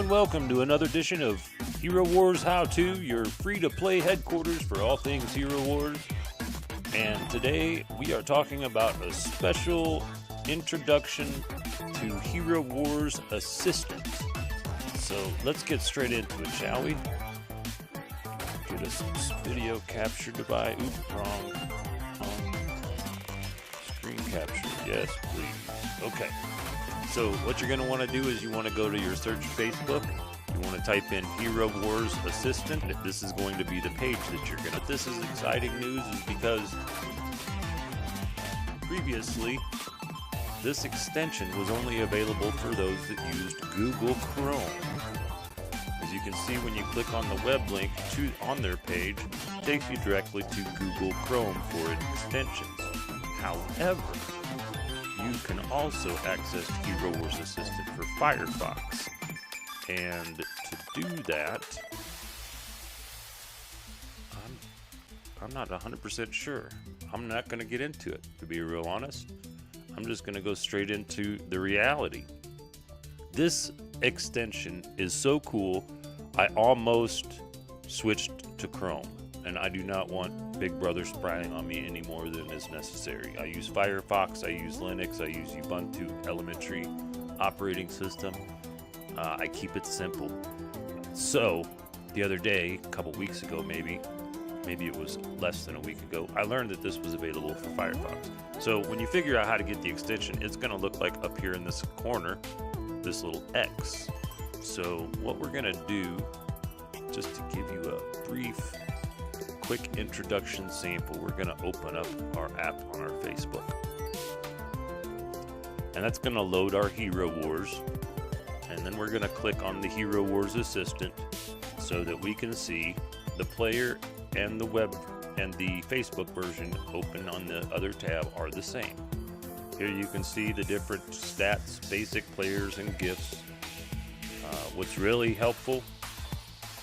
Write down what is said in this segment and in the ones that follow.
and welcome to another edition of HeroWars HowTo, your free-to-play headquarters for all things Hero Wars. And today we are talking about a special introduction to HeroWars Assistant. So let's get straight into it, shall we? Get a video capture device. Oops, wrong. Screen capture. Yes, please. Okay. So what you're going to want to do is you want to go to your search Facebook. You want to type in HeroWars Assistant. This is going to be the page that you're going to... This is exciting news is because previously this extension was only available for those that used Google Chrome. As you can see, when you click on the web link on their page, it takes you directly to Google Chrome for extensions. However, you can also access HeroWars Assistant for FIREFOX. And to do that, I'm not 100% sure. I'm not going to get into it, to be real honest. I'm just going to go straight into the reality. This extension is so cool, I almost switched to Chrome. And I do not want Big Brother spying on me any more than is necessary. I use FireFox, I use Linux, I use Ubuntu Elementary operating system. I keep it simple. So, the other day, a couple weeks ago maybe it was less than a week ago, I learned that this was available for FireFox. So, when you figure out how to get the extension, it's going to look like up here in this corner, this little X. So, what we're going to do, just to give you a brief quick introduction sample, we're going to open up our app on our Facebook. And that's going to load our Hero Wars. And then we're going to click on the Hero Wars Assistant so that we can see the player and the web and the Facebook version open on the other tab are the same. Here you can see the different stats, basic players, and gifts. What's really helpful,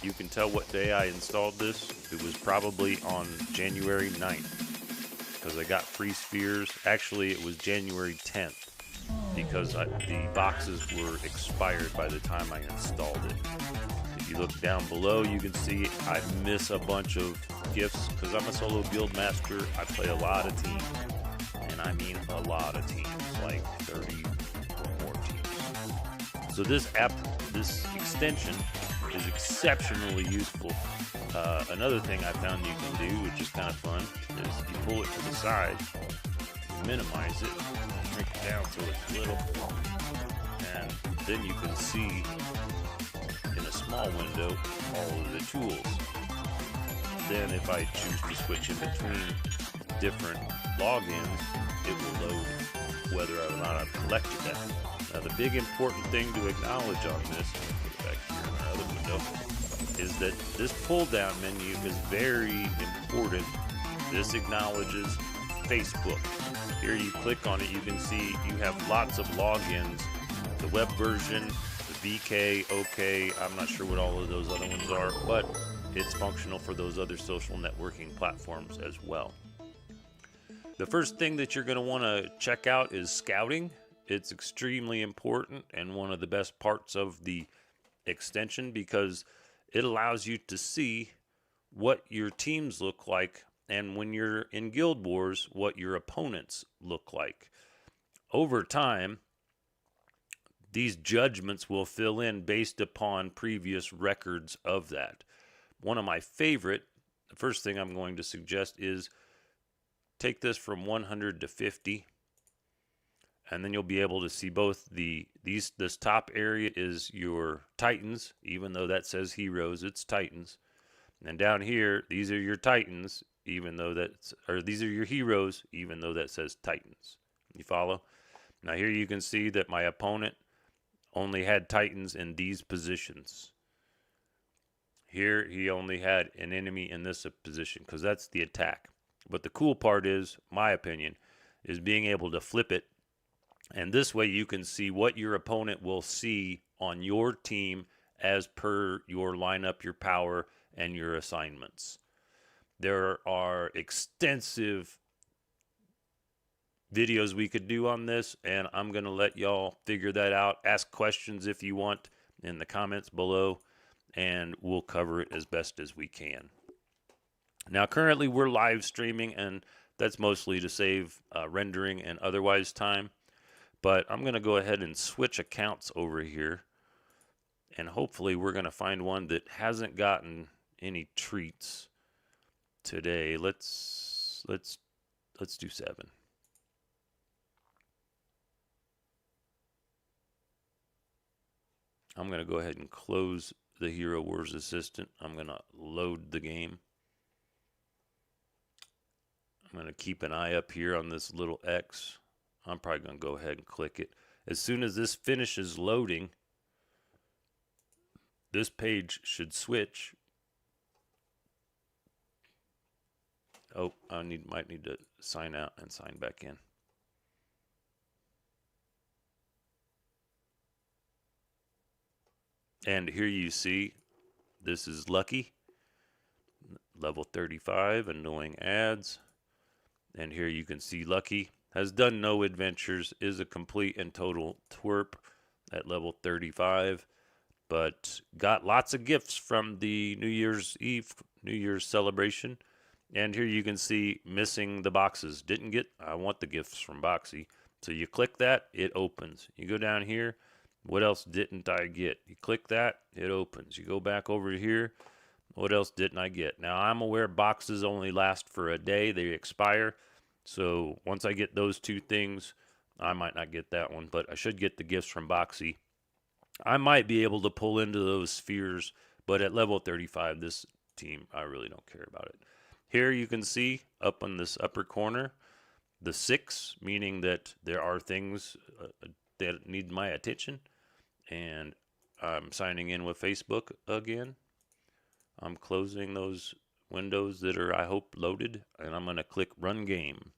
you can tell what day I installed this. It was probably on January 9th because I got free spheres. Actually, it was January 10th because the boxes were expired by the time I installed it. If you look down below, you can see I miss a bunch of gifts because I'm a solo guild master. I play a lot of teams, and I mean a lot of teams, like 30 or more teams. So this extension is exceptionally useful. Another thing I found you can do, which is kind of fun, is you pull it to the side, you minimize it, shrink it down so it's little, and then you can see in a small window all of the tools. Then if I choose to switch in between different logins, it will load whether or not I've collected that. Now the big important thing to acknowledge on this, put it back here in our other window, is that this pull down menu is very important. This acknowledges Facebook. Here you click on it, you can see you have lots of logins. The web version, the VK, OK, I'm not sure what all of those other ones are, but it's functional for those other social networking platforms as well. The first thing that you're going to want to check out is scouting. It's extremely important and one of the best parts of the extension because it allows you to see what your teams look like, and when you're in Guild Wars, what your opponents look like. Over time, these judgments will fill in based upon previous records of that. One of my favorite, the first thing I'm going to suggest is take this from 100 to 50. And then you'll be able to see both this top area is your Titans, even though that says Heroes, it's Titans. And down here, these are your Titans, even though these are your Heroes, even though that says Titans. You follow? Now here you can see that my opponent only had Titans in these positions. Here he only had an enemy in this position because that's the attack. But the cool part is, my opinion, is being able to flip it. And this way you can see what your opponent will see on your team as per your lineup, your power, and your assignments. There are extensive videos we could do on this, and I'm going to let y'all figure that out. Ask questions if you want, in the comments below, and we'll cover it as best as we can. Now, currently we're live streaming, and that's mostly to save rendering and otherwise time. But I'm going to go ahead and switch accounts over here, and hopefully we're going to find one that hasn't gotten any treats today. Let's do 7. I'm going to go ahead and close the Hero Wars Assistant. I'm going to load the game. I'm going to keep an eye up here on this little X. I'm probably going to go ahead and click it. As soon as this finishes loading, this page should switch. Oh, I might need to sign out and sign back in. And here you see, this is Lucky, level 35, annoying ads. And here you can see Lucky has done no adventures, is a complete and total twerp at level 35, but got lots of gifts from the New Year's Eve, New Year's celebration. And here you can see missing the boxes. Didn't get, I want the gifts from Boxy. So you click that, it opens. You go down here, what else didn't I get? You click that, it opens. You go back over here, what else didn't I get? Now, I'm aware boxes only last for a day. They expire. So once I get those 2 things, I might not get that one, but I should get the gifts from Boxy. I might be able to pull into those spheres, but at level 35, this team, I really don't care about it. Here you can see up on this upper corner, the 6, meaning that there are things that need my attention. And I'm signing in with Facebook again. I'm closing those windows that are, I hope, loaded, and I'm going to click Run Game.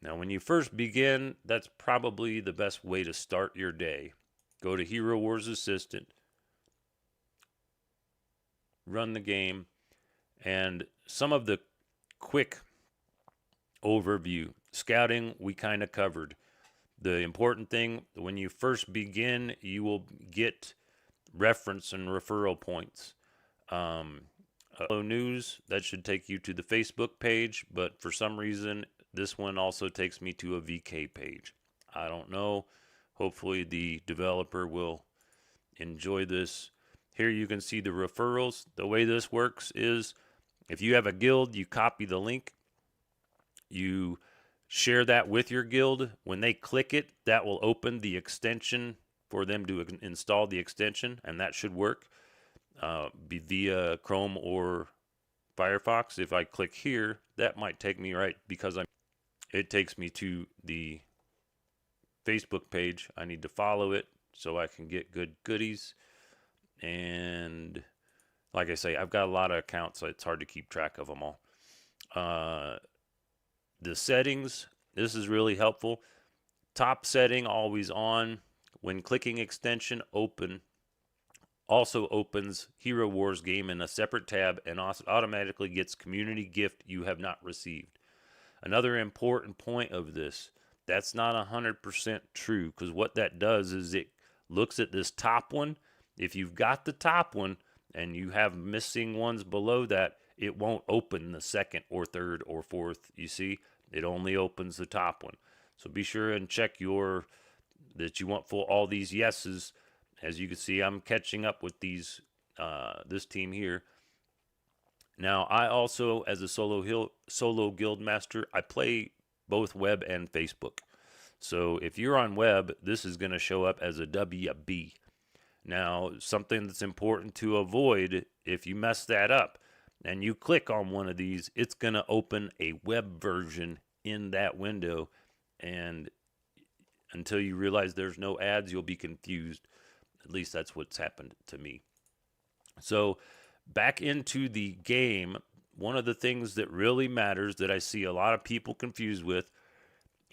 Now, when you first begin, that's probably the best way to start your day. Go to Hero Wars Assistant, run the game, and some of the quick overview. Scouting, we kind of covered. The important thing, when you first begin, you will get reference and referral points. News, that should take you to the Facebook page, but for some reason, this one also takes me to a VK page. I don't know. Hopefully the developer will enjoy this. Here you can see the referrals. The way this works is if you have a guild, you copy the link, you share that with your guild. When they click it, that will open the extension for them to install the extension, and that should work be via Chrome or Firefox. If I click here, that might take me right, because it takes me to the Facebook page. I need to follow it so I can get good goodies. And like I say, I've got a lot of accounts, so it's hard to keep track of them all. The settings, this is really helpful. Top setting, always on. When clicking extension, open, also opens Hero Wars game in a separate tab and automatically gets community gift you have not received. Another important point of this, that's not 100% true, because what that does is it looks at this top one. If you've got the top one and you have missing ones below that, it won't open the second or third or fourth. You see, it only opens the top one. So be sure and check that you want full all these yeses. As you can see, I'm catching up with these this team here. Now, I also, as a solo guild master, I play both web and Facebook. So if you're on web, this is going to show up as a WB. Now, something that's important to avoid, if you mess that up and you click on one of these, it's going to open a web version in that window, and until you realize there's no ads, you'll be confused. At least that's what's happened to me. So back into the game, one of the things that really matters that I see a lot of people confused with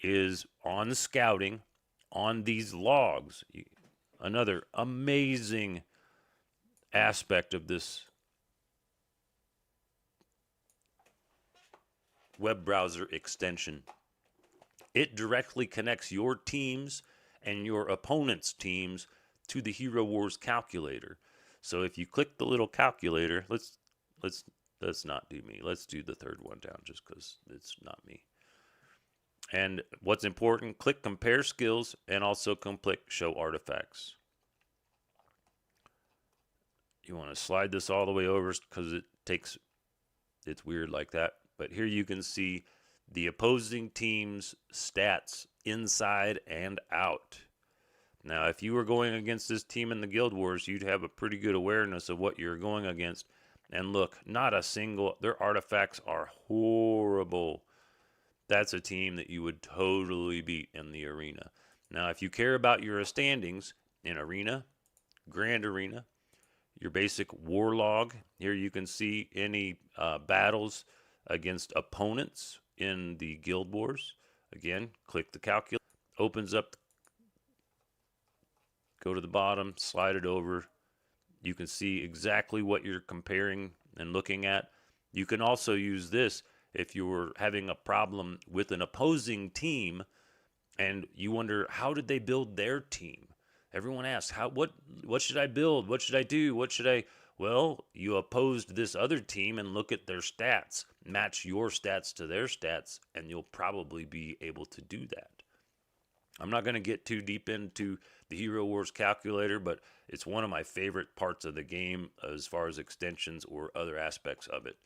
is on scouting, on these logs. Another amazing aspect of this web browser extension. It directly connects your teams and your opponent's teams to the Hero Wars calculator. So if you click the little calculator, let's not do me. Let's do the third one down just because it's not me. And what's important, click compare skills and also click show artifacts. You want to slide this all the way over because it's weird like that. But here you can see the opposing team's stats inside and out. Now, if you were going against this team in the Guild Wars, you'd have a pretty good awareness of what you're going against. And look, not a single, their artifacts are horrible. That's a team that you would totally beat in the arena. Now, if you care about your standings in arena, grand arena, your basic war log, here you can see any battles against opponents in the Guild Wars. Again, click the calculator, opens up, go to the bottom, slide it over. You can see exactly what you're comparing and looking at. You can also use this if you were having a problem with an opposing team and you wonder, how did they build their team? Everyone asks, what should I build? What should I do? What should I? Well, you opposed this other team and look at their stats. Match your stats to their stats, and you'll probably be able to do that. I'm not going to get too deep into the Hero Wars calculator, but it's one of my favorite parts of the game as far as extensions or other aspects of it.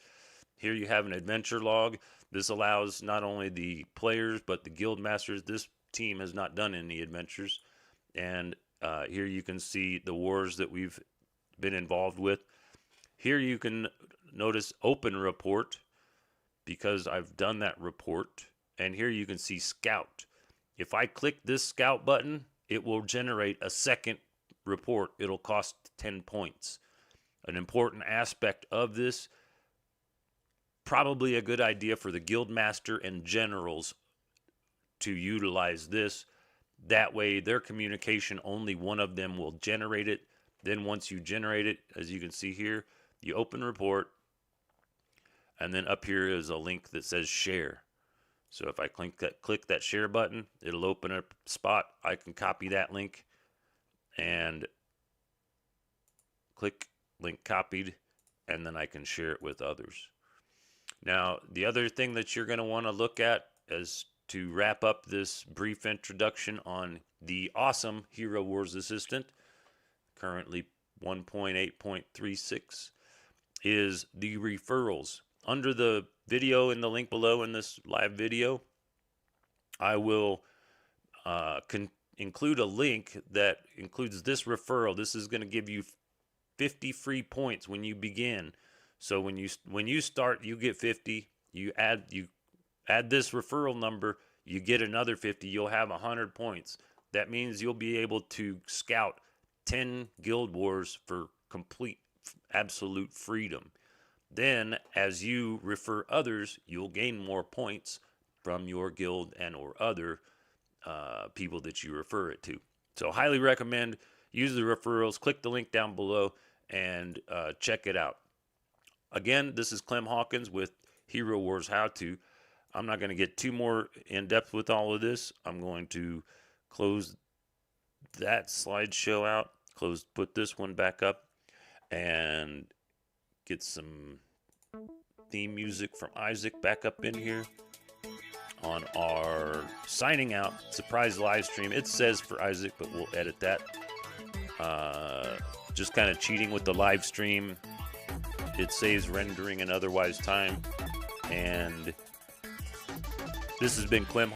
Here you have an adventure log. This allows not only the players, but the guild masters. This team has not done any adventures. And here you can see the wars that we've been involved with. Here you can notice open report because I've done that report. And here you can see scout. If I click this scout button, it will generate a second report. It'll cost 10 points. An important aspect of this, probably a good idea for the guild master and generals to utilize this. That way, their communication, only one of them will generate it. Then once you generate it, as you can see here, you open report, and then up here is a link that says share. So if I click that share button, it'll open up a spot. I can copy that link and click link copied, and then I can share it with others. Now, the other thing that you're going to want to look at is to wrap up this brief introduction on the awesome Hero Wars Assistant, currently 1.8.36, is the referrals. Under the video in the link below in this live video, I will include a link that includes this referral. This is going to give you 50 free points when you begin. So when you start, you get 50. You add this referral number, you get another 50. You'll have 100 points. That means you'll be able to scout 10 guild wars for complete, absolute freedom. Then, as you refer others, you'll gain more points from your guild and or other people that you refer it to. So highly recommend, use the referrals. Click the link down below and check it out. Again, this is Clem Hawkins with Hero Wars HowTo. I'm not going to get too more in depth with all of this. I'm going to close that slideshow out, put this one back up, and get some theme music from Isaac back up in here on our signing out surprise live stream. It says for Isaac, but we'll edit that. Just kind of cheating with the live stream. It saves rendering and otherwise time. And this has been Clem